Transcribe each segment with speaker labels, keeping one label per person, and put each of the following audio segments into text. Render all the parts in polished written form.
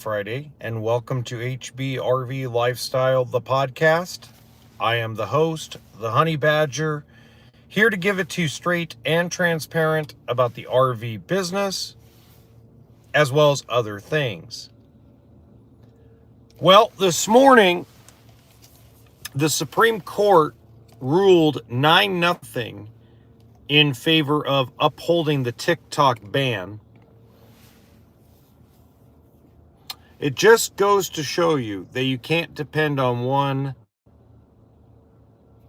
Speaker 1: Friday, and welcome to HB RV Lifestyle, the podcast. I am the host, the Honey Badger, here to give it to you straight and transparent about the RV business, as well as other things. Well, this morning, the Supreme Court ruled 9-0 in favor of upholding the TikTok ban. It just goes to show you that you can't depend on one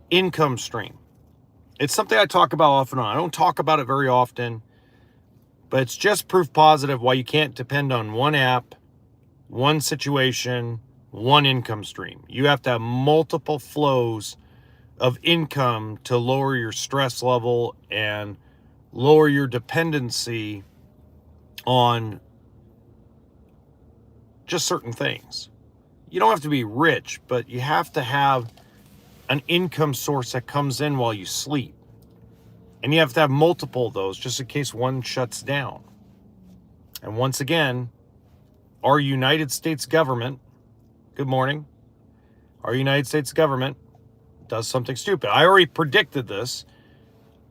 Speaker 1: income stream. It's something I talk about off and on. I don't talk about it very often, but it's just proof positive why you can't depend on one app, one situation, one income stream. You have to have multiple flows of income to lower your stress level and lower your dependency on just certain things. You don't have to be rich, but you have to have an income source that comes in while you sleep. And you have to have multiple of those just in case one shuts down. And once again, our United States government, good morning, our United States government does something stupid. I already predicted this.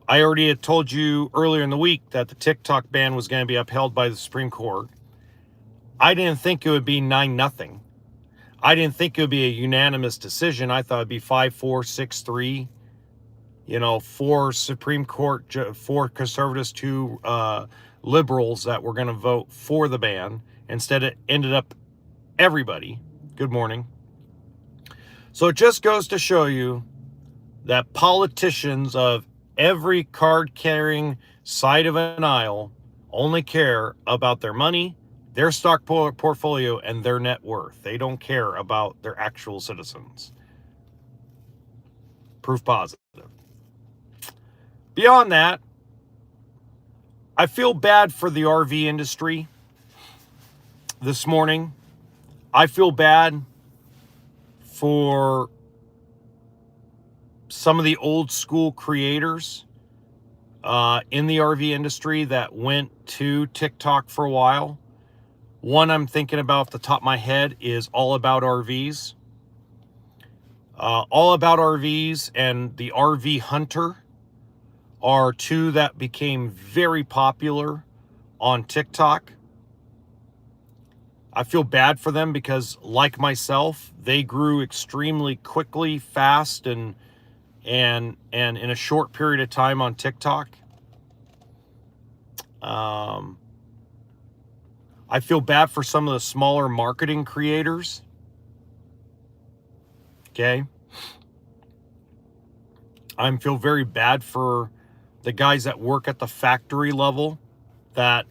Speaker 1: I already had told you earlier in the week that the TikTok ban was going to be upheld by the Supreme Court. I didn't think it would be 9-0. I didn't think it would be a unanimous decision. I thought it'd be 5-4, 6-3. 4 Supreme Court, 4 conservatives, 2 liberals that were going to vote for the ban. Instead, it ended up everybody. Good morning. So it just goes to show you that politicians of every card-carrying side of an aisle only care about their money, their stock portfolio, and their net worth. They don't care about their actual citizens. Proof positive. Beyond that, I feel bad for the RV industry this morning. I feel bad for some of the old school creators in the RV industry that went to TikTok for a while. One I'm thinking about off the top of my head is All About RVs. All About RVs and the RV Hunter are 2 that became very popular on TikTok. I feel bad for them because, like myself, they grew extremely quickly, fast, and in a short period of time on TikTok. I feel bad for some of the smaller marketing creators. Okay. I feel very bad for the guys that work at the factory level that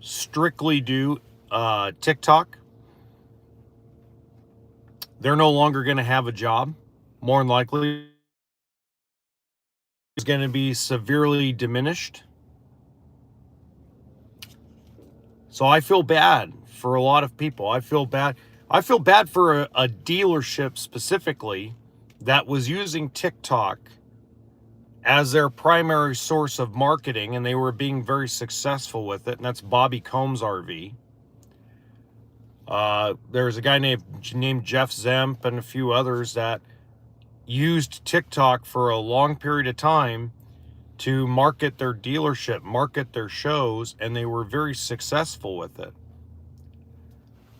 Speaker 1: strictly do TikTok. They're no longer going to have a job. More than likely, it's going to be severely diminished. So I feel bad for a lot of people. I feel bad for a dealership specifically that was using TikTok as their primary source of marketing, and they were being very successful with it, and that's Bobby Combs RV. There's a guy named Jeff Zemp and a few others that used TikTok for a long period of time to market their dealership, market their shows, and they were very successful with it.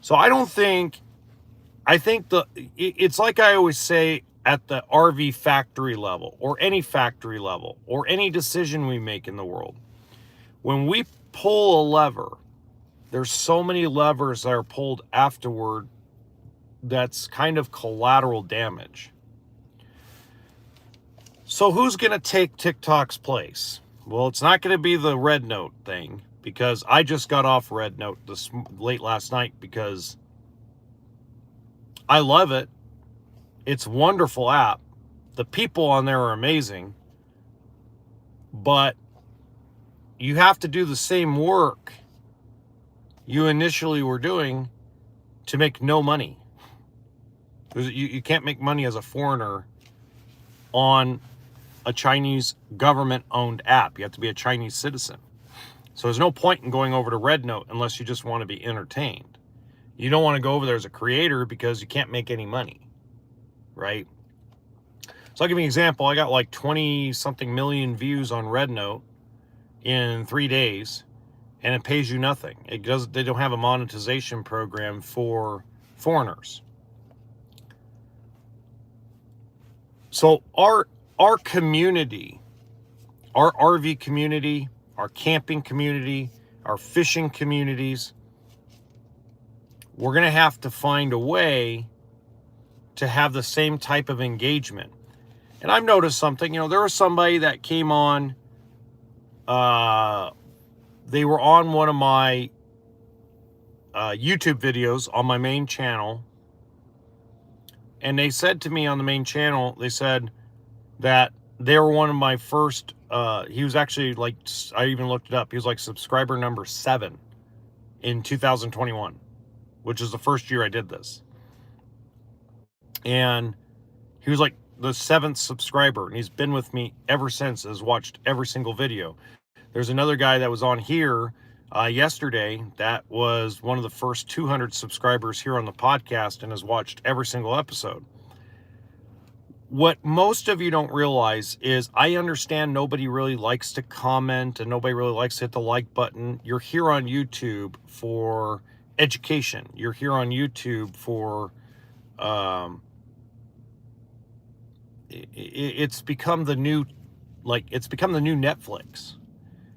Speaker 1: So I think it's like I always say at the RV factory level or any factory level or any decision we make in the world. When we pull a lever, there's so many levers that are pulled afterward that's kind of collateral damage. So who's going to take TikTok's place? Well, it's not going to be the Red Note thing, because I just got off Red Note late last night because I love it. It's a wonderful app. The people on there are amazing. But you have to do the same work you initially were doing to make no money. You can't make money as a foreigner on a Chinese government-owned app. You have to be a Chinese citizen. So there's no point in going over to Red Note unless you just want to be entertained. You don't want to go over there as a creator because you can't make any money, right? So I'll give you an example. I got like 20 something million views on Red Note in 3 days, and it pays you nothing. They don't have a monetization program for foreigners. So our community, our RV community, our camping community, our fishing communities, we're going to have to find a way to have the same type of engagement. And I've noticed something. There was somebody that came on, they were on one of my YouTube videos on my main channel, and they said to me on the main channel, they said that they were one of my first, he was actually like, I even looked it up, he was like subscriber number 7 in 2021, which is the first year I did this. And he was like the 7th subscriber, and he's been with me ever since, has watched every single video. There's another guy that was on here yesterday that was one of the first 200 subscribers here on the podcast and has watched every single episode. What most of you don't realize is, I understand nobody really likes to comment and nobody really likes to hit the like button. You're here on YouTube for education. You're here on YouTube for, it's become the new, it's become the new Netflix,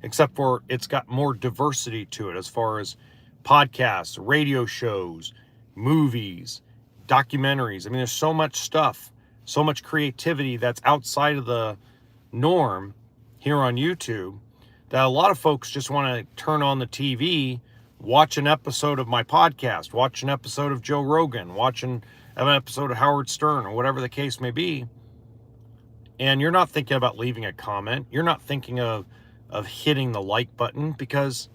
Speaker 1: except for it's got more diversity to it as far as podcasts, radio shows, movies, documentaries. I mean, there's so much stuff, so much creativity that's outside of the norm here on YouTube that a lot of folks just want to turn on the TV, watch an episode of my podcast, watch an episode of Joe Rogan, watch an episode of Howard Stern, or whatever the case may be. And you're not thinking about leaving a comment. You're not thinking of hitting the like button, because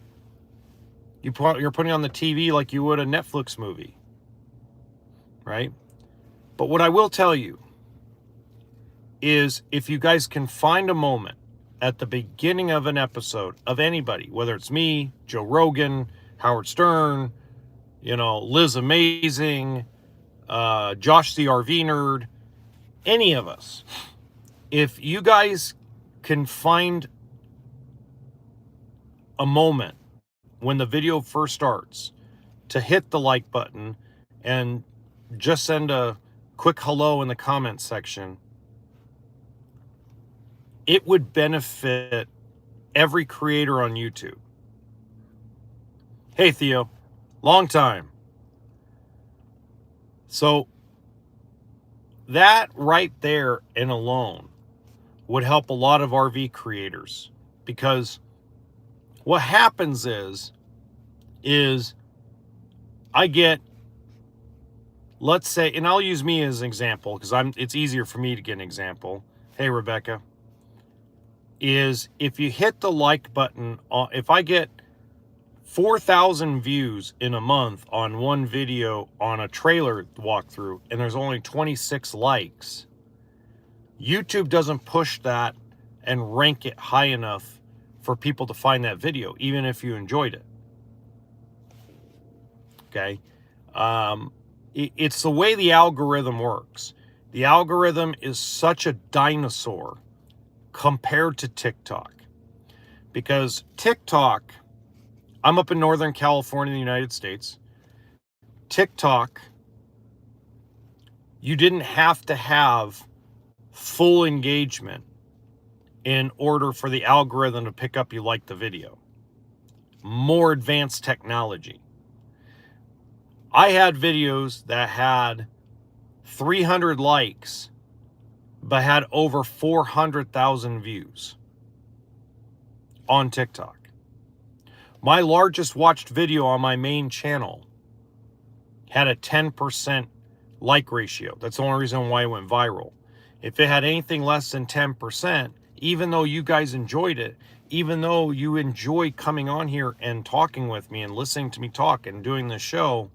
Speaker 1: you're putting on the TV like you would a Netflix movie, right? But what I will tell you is, if you guys can find a moment at the beginning of an episode of anybody, whether it's me, Joe Rogan, Howard Stern, Liz Amazing, Josh the RV Nerd, any of us, if you guys can find a moment when the video first starts to hit the like button and just send a quick hello in the comment section, it would benefit every creator on YouTube. Hey, Theo, long time. So that right there and alone would help a lot of RV creators, because what happens is I get, let's say, and I'll use me as an example because it's easier for me to get an example. Hey, Rebecca, is if you hit the like button, if I get 4,000 views in a month on one video on a trailer walkthrough and there's only 26 likes, YouTube doesn't push that and rank it high enough for people to find that video, even if you enjoyed it. Okay. It's the way the algorithm works. The algorithm is such a dinosaur compared to TikTok, because TikTok, I'm up in Northern California, in the United States. TikTok, you didn't have to have full engagement in order for the algorithm to pick up you like the video. More advanced technology. I had videos that had 300 likes but had over 400,000 views on TikTok. My largest watched video on my main channel had a 10% like ratio. That's the only reason why it went viral. If it had anything less than 10%, even though you guys enjoyed it, even though you enjoy coming on here and talking with me and listening to me talk and doing this show,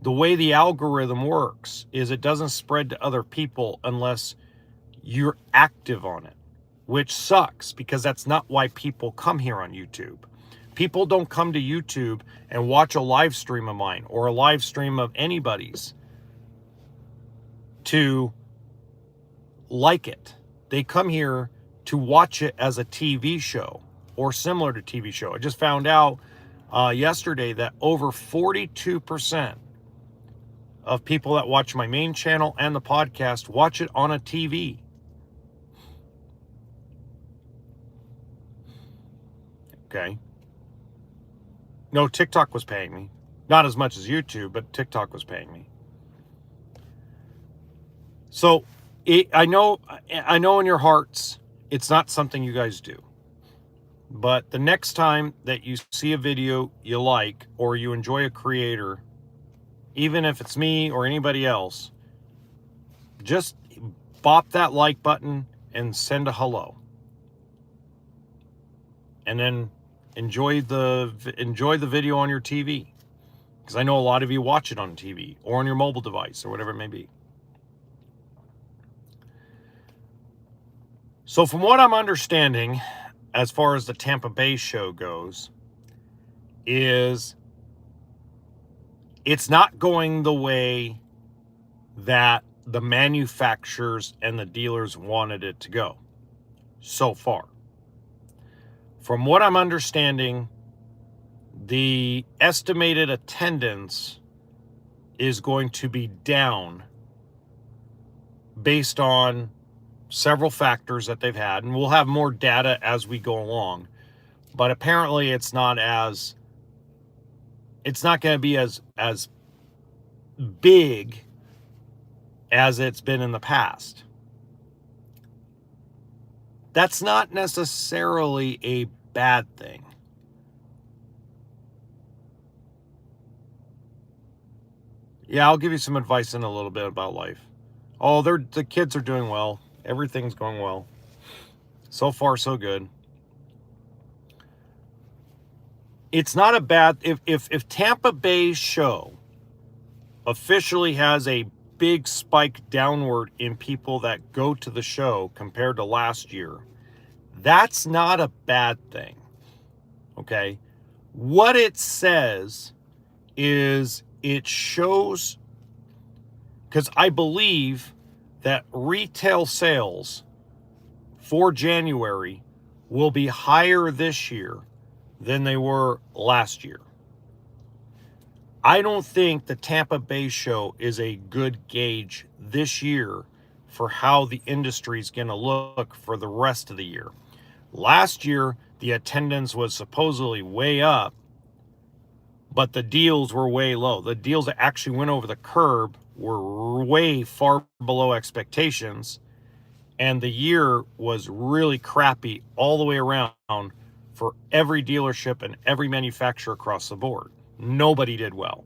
Speaker 1: the way the algorithm works is it doesn't spread to other people unless you're active on it, which sucks, because that's not why people come here on YouTube. People don't come to YouTube and watch a live stream of mine or a live stream of anybody's to like it. They come here to watch it as a TV show or similar to TV show. I just found out yesterday that over 42% of people that watch my main channel and the podcast watch it on a TV. Okay. No, TikTok was paying me. Not as much as YouTube, but TikTok was paying me. So I know in your hearts, it's not something you guys do. But the next time that you see a video you like or you enjoy a creator, even if it's me or anybody else, just bop that like button and send a hello. And then enjoy the video on your TV. Because I know a lot of you watch it on TV or on your mobile device or whatever it may be. So from what I'm understanding, as far as the Tampa Bay show goes, is it's not going the way that the manufacturers and the dealers wanted it to go so far. From what I'm understanding, the estimated attendance is going to be down based on several factors that they've had, and we'll have more data as we go along. But apparently it's not going to be as big as it's been in the past. That's not necessarily a bad thing. Yeah, I'll give you some advice in a little bit about life. Oh, the kids are doing well. Everything's going well. So far, so good. It's not a bad... If Tampa Bay's show officially has a big spike downward in people that go to the show compared to last year, that's not a bad thing. Okay? What it says is it shows... Because I believe that retail sales for January will be higher this year than they were last year. I don't think the Tampa Bay show is a good gauge this year for how the industry is going to look for the rest of the year. Last year, the attendance was supposedly way up, but the deals were way low. The deals that actually went over the curb were way far below expectations, and the year was really crappy all the way around for every dealership and every manufacturer across the board. Nobody did well.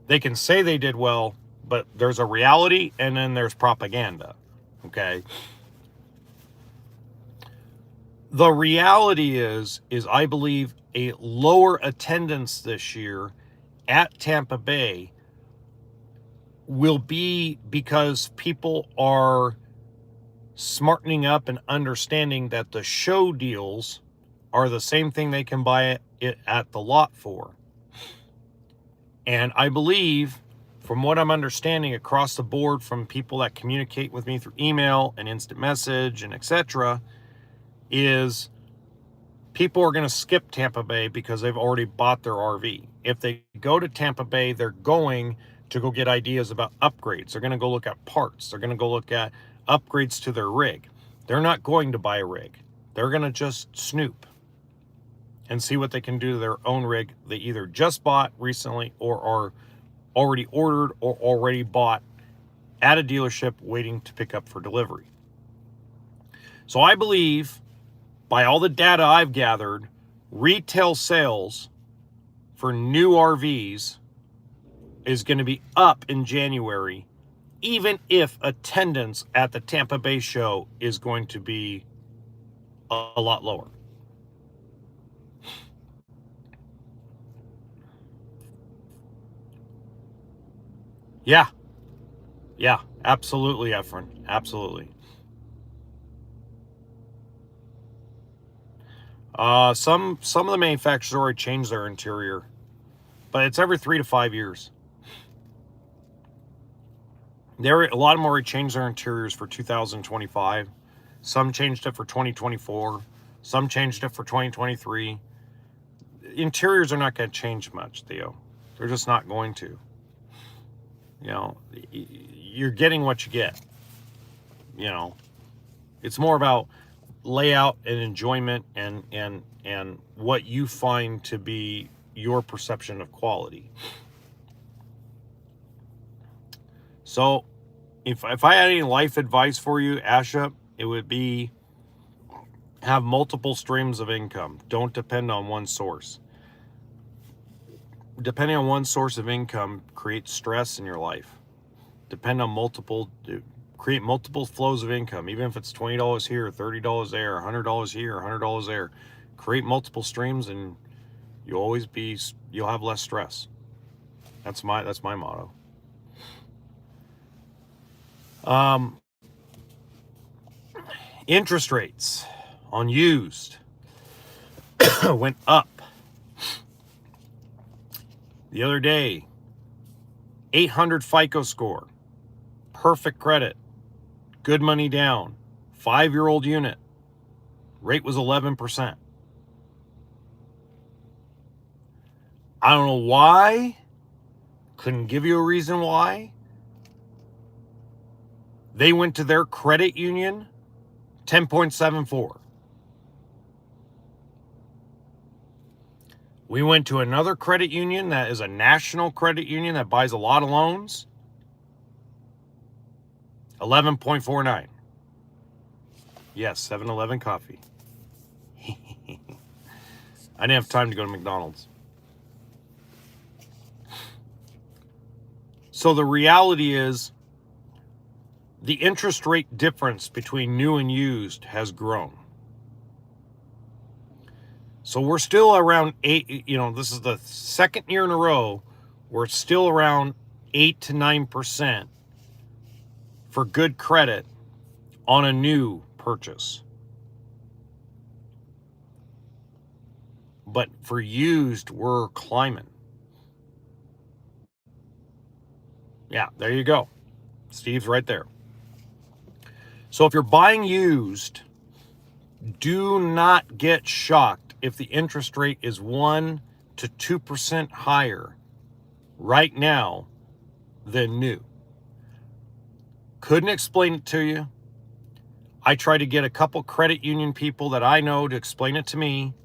Speaker 1: They can say they did well, but there's a reality and then there's propaganda. Okay? The reality is I believe a lower attendance this year at Tampa Bay will be because people are smartening up and understanding that the show deals are the same thing they can buy it at the lot for. And I believe, from what I'm understanding across the board from people that communicate with me through email and instant message and etc., is people are going to skip Tampa Bay because they've already bought their RV. If they go to Tampa Bay, they're going to go get ideas about upgrades. They're going to go look at parts. They're going to go look at upgrades to their rig. They're not going to buy a rig. They're going to just snoop and see what they can do to their own rig they either just bought recently or are already ordered or already bought at a dealership waiting to pick up for delivery. So I believe, by all the data I've gathered, retail sales for new RVs is going to be up in January, even if attendance at the Tampa Bay show is going to be a lot lower. Yeah, absolutely, Efren. Absolutely. Some of the manufacturers already changed their interior, but it's every 3 to 5 years. A lot of them already changed their interiors for 2025. Some changed it for 2024. Some changed it for 2023. Interiors are not going to change much, Theo. They're just not going to. You know, you're getting what you get. You know, it's more about layout and enjoyment and what you find to be your perception of quality. So if I had any life advice for you, Asha, it would be have multiple streams of income. Don't depend on one source. Depending on one source of income creates stress in your life. Create multiple flows of income, even if it's $20 here, $30 there, $100 here, $100 there. Create multiple streams and you'll have less stress. That's my motto. Interest rates on used went up. The other day, 800 FICO score, perfect credit, good money down, 5-year-old unit, rate was 11%. I don't know why, couldn't give you a reason why. They went to their credit union, 10.74. We went to another credit union that is a national credit union that buys a lot of loans, 11.49. Yes, 7-Eleven coffee. I didn't have time to go to McDonald's. So the reality is the interest rate difference between new and used has grown. So we're still around 8, this is the second year in a row, we're still around 8 to 9% for good credit on a new purchase. But for used, we're climbing. Yeah, there you go. Steve's right there. So if you're buying used, do not get shocked if the interest rate is 1 to 2% higher right now than new. Couldn't explain it to you. I tried to get a couple credit union people that I know to explain it to me.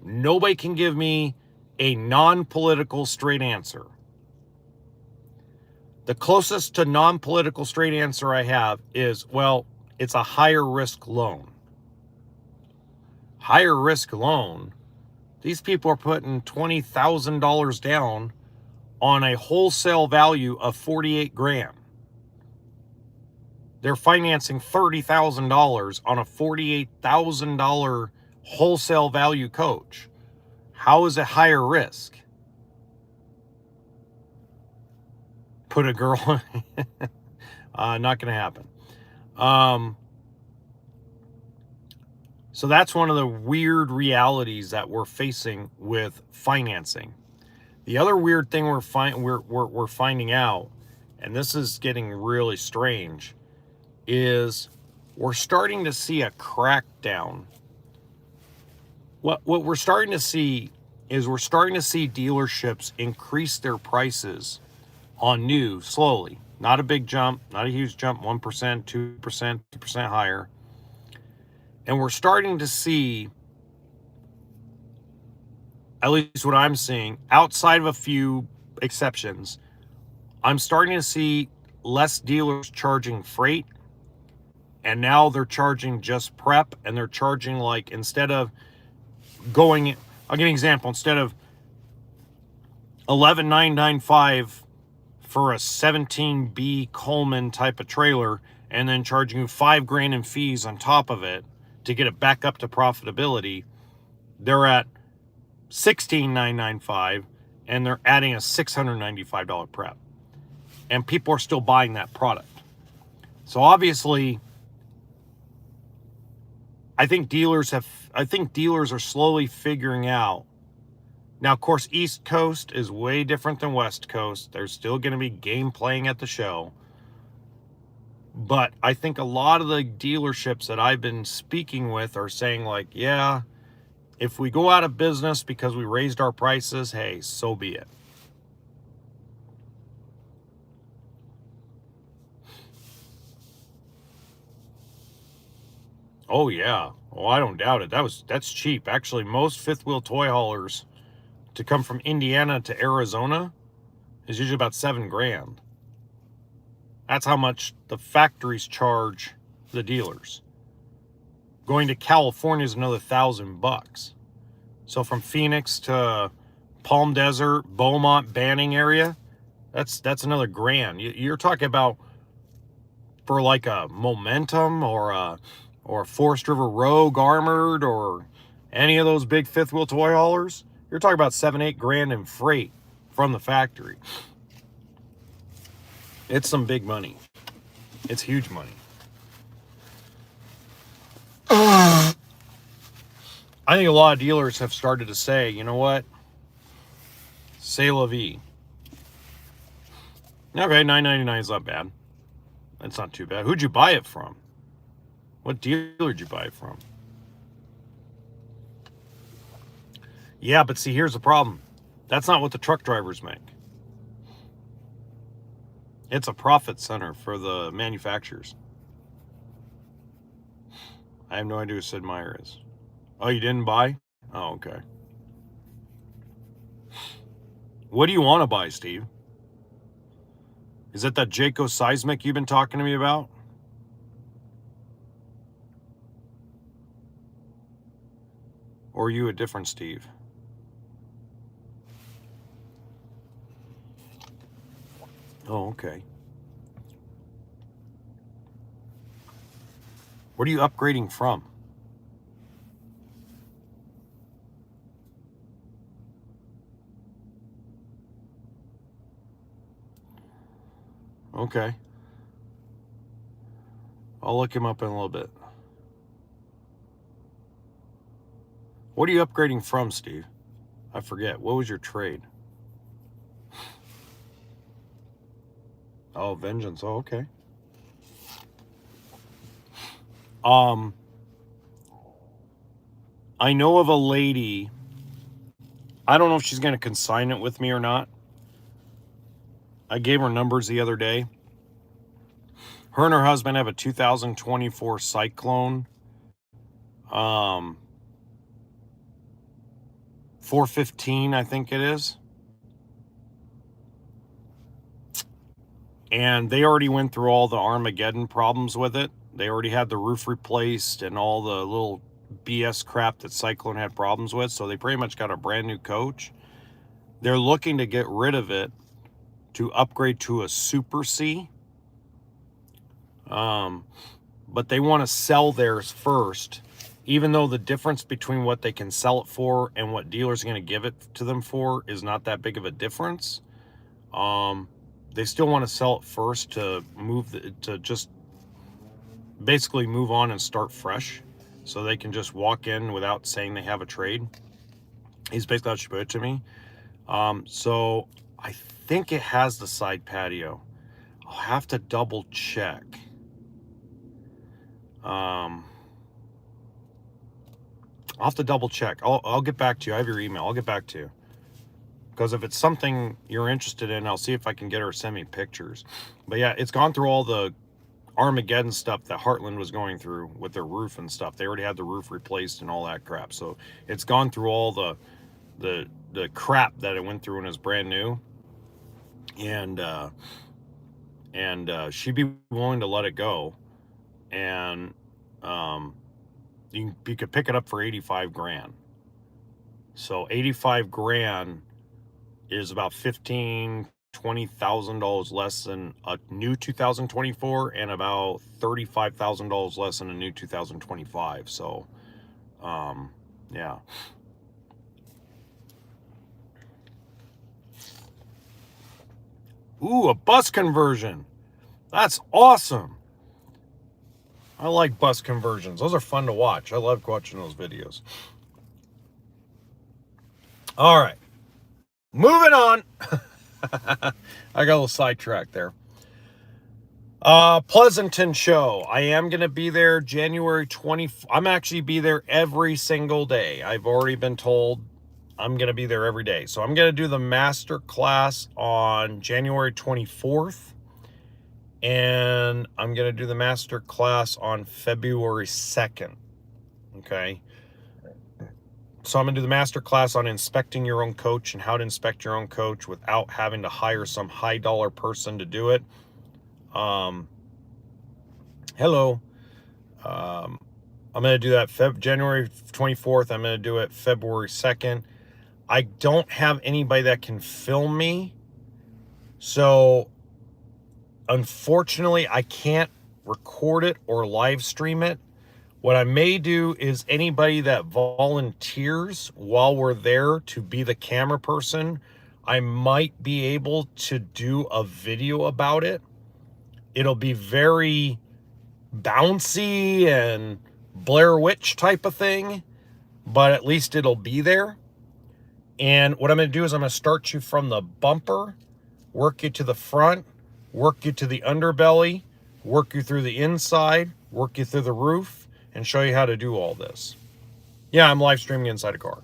Speaker 1: Nobody can give me a non-political straight answer. The closest to non-political straight answer I have is, well, it's a higher risk loan. Higher risk loan, these people are putting $20,000 down on a wholesale value of 48 grand. They're financing $30,000 on a $48,000 wholesale value coach. How is it higher risk? Put a girl not going to happen. So that's one of the weird realities that we're facing with financing. The other weird thing we're finding out, and this is getting really strange, is we're starting to see a crackdown. What we're starting to see is dealerships increase their prices on new slowly. Not a big jump, not a huge jump, 1%, 2%, 2% higher. And we're starting to see, at least what I'm seeing, outside of a few exceptions, I'm starting to see less dealers charging freight. And now they're charging just prep, and they're charging like, instead of going, I'll give you an example, instead of $11,995 for a 17B Coleman type of trailer, and then charging you $5 grand in fees on top of it to get it back up to profitability, they're at $16,995, and they're adding a $695 prep. And people are still buying that product. So obviously, I think dealers have I think dealers are slowly figuring out. Now, of course, East Coast is way different than West Coast. There's still going to be game playing at the show. But I think a lot of the dealerships that I've been speaking with are saying, like, yeah, if we go out of business because we raised our prices, hey, so be it. Oh, yeah. Oh, I don't doubt it. That's cheap. Actually, most fifth wheel toy haulers to come from Indiana to Arizona is usually about $7,000. That's how much the factories charge the dealers. Going to California is another $1,000. So from Phoenix to Palm Desert, Beaumont, Banning area, that's another grand. You're talking about for like a Momentum or a Forest River Rogue Armored or any of those big fifth wheel toy haulers. You're talking about $7-8 in freight from the factory. It's some big money. It's huge money. I think a lot of dealers have started to say, you know what? C'est la vie. Okay, $9.99 is not bad. That's not too bad. Who'd you buy it from? What dealer did you buy it from? Yeah, but see, here's the problem. That's not what the truck drivers make. It's a profit center for the manufacturers. I have no idea who Sid Meier is. Oh, you didn't buy? Oh, okay. What do you want to buy, Steve? Is it that Jayco seismic you've been talking to me about? Or are you a different Steve? Oh, okay. What are you upgrading from? Okay. I'll look him up in a little bit. What are you upgrading from, Steve? I forget. What was your trade? Oh, Vengeance. Oh, okay. I know of a lady. I don't know if she's going to consign it with me or not. I gave her numbers the other day. Her and her husband have a 2024 Cyclone. 415, I think it is. And they already went through all the Armageddon problems with it. They already had the roof replaced and all the little BS crap that Cyclone had problems with. So they pretty much got a brand new coach. They're looking to get rid of it to upgrade to a Super C. But they want to sell theirs first, even though the difference between what they can sell it for and what dealers are going to give it to them for is not that big of a difference. They still want to sell it first to to just basically move on and start fresh, so they can just walk in without saying they have a trade. He's basically how she put it to me. So I think it has the side patio. I'll have to double check. I'll have to double check. I'll get back to you. I have your email. I'll get back to you. Because if it's something you're interested in, I'll see if I can get her to send me pictures. But yeah, it's gone through all the Armageddon stuff that Heartland was going through with their roof and stuff. They already had the roof replaced and all that crap. So it's gone through all the crap that it went through when it was brand new. And she'd be willing to let it go. And you could pick it up for $85,000. So $85,000 is about $20,000 less than a new 2024 and about $35,000 less than a new 2025. So yeah. Ooh, a bus conversion. That's awesome. I like bus conversions. Those are fun to watch. I love watching those videos. All right. Moving on. I got a little sidetracked there. Pleasanton show. I am going to be there January 20th. I'm actually be there every single day. I've already been told I'm going to be there every day. So I'm going to do the master class on January 24th. And I'm going to do the master class on February 2nd. Okay. So I'm going to do the master class on inspecting your own coach and how to inspect your own coach without having to hire some high dollar person to do it. Hello. I'm going to do that January 24th. I'm going to do it February 2nd. I don't have anybody that can film me. So unfortunately, I can't record it or live stream it. What I may do is anybody that volunteers while we're there to be the camera person, I might be able to do a video about it. It'll be very bouncy and Blair Witch type of thing, but at least it'll be there. And what I'm going to do is I'm going to start you from the bumper, work you to the front, work you to the underbelly, work you through the inside, work you through the roof, and show you how to do all this. Yeah, I'm live streaming inside a car.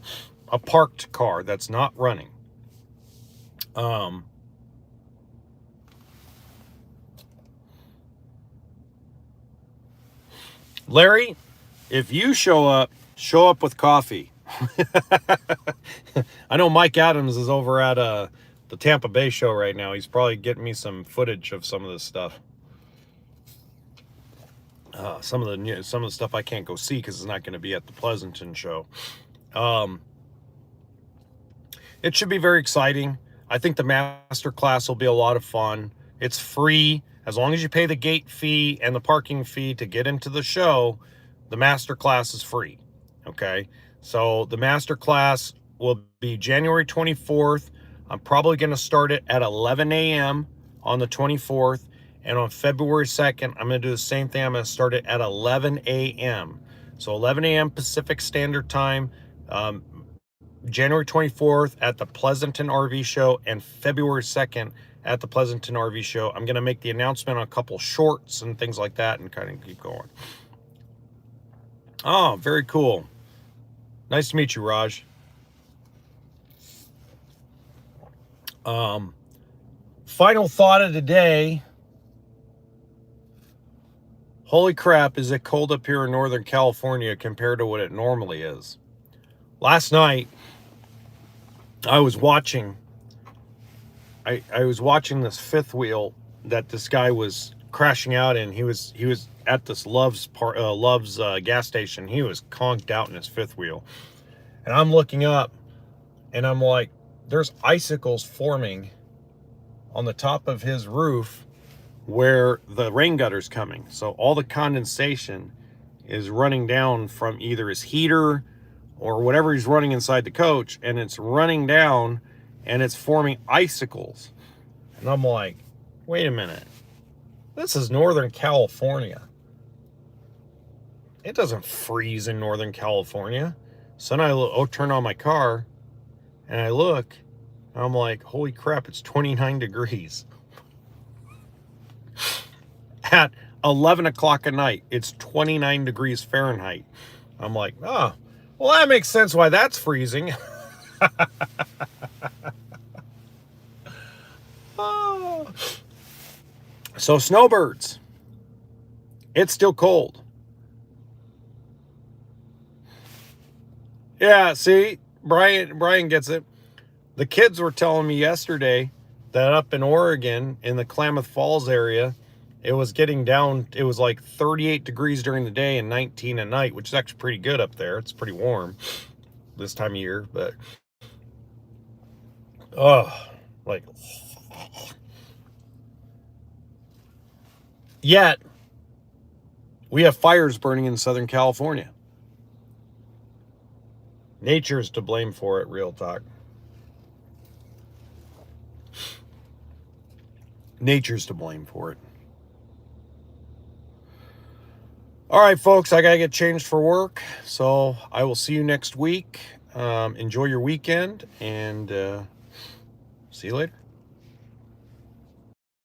Speaker 1: A parked car that's not running. Larry, if you show up with coffee. I know Mike Adams is over at the Tampa Bay show right now. He's probably getting me some footage of some of this stuff. Some of the stuff I can't go see because it's not going to be at the Pleasanton show. It should be very exciting. I think the master class will be a lot of fun. It's free as long as you pay the gate fee and the parking fee to get into the show. The master class is free. Okay, so the master class will be January 24th. I'm probably going to start it at 11 a.m. on the 24th. And on February 2nd, I'm going to do the same thing. I'm going to start it at 11 a.m. So 11 a.m. Pacific Standard Time, January 24th at the Pleasanton RV show, and February 2nd at the Pleasanton RV show. I'm going to make the announcement on a couple shorts and things like that and kind of keep going. Oh, very cool. Nice to meet you, Raj. Final thought of the day. Holy crap, is it cold up here in Northern California compared to what it normally is. Last night, I was watching this fifth wheel that this guy was crashing out in. He was at this Love's gas station. He was conked out in his fifth wheel. And I'm looking up and I'm like, there's icicles forming on the top of his roof where the rain gutter's coming. So all the condensation is running down from either his heater or whatever he's running inside the coach, and it's running down and it's forming icicles. And I'm like, wait a minute. This is Northern California. It doesn't freeze in Northern California. So then I turn on my car and I look, and I'm like, holy crap, it's 29 degrees. At 11 o'clock at night, it's 29 degrees Fahrenheit. I'm like, oh, well, that makes sense why that's freezing. Oh. So snowbirds, it's still cold. Yeah, see, Brian gets it. The kids were telling me yesterday that up in Oregon, in the Klamath Falls area, it was getting down, it was like 38 degrees during the day and 19 at night, which is actually pretty good up there. It's pretty warm this time of year, but like, yet we have fires burning in Southern California. Nature's to blame for it, real talk. Nature's to blame for it. All right, folks, I got to get changed for work. So I will see you next week. Enjoy your weekend, and see you later.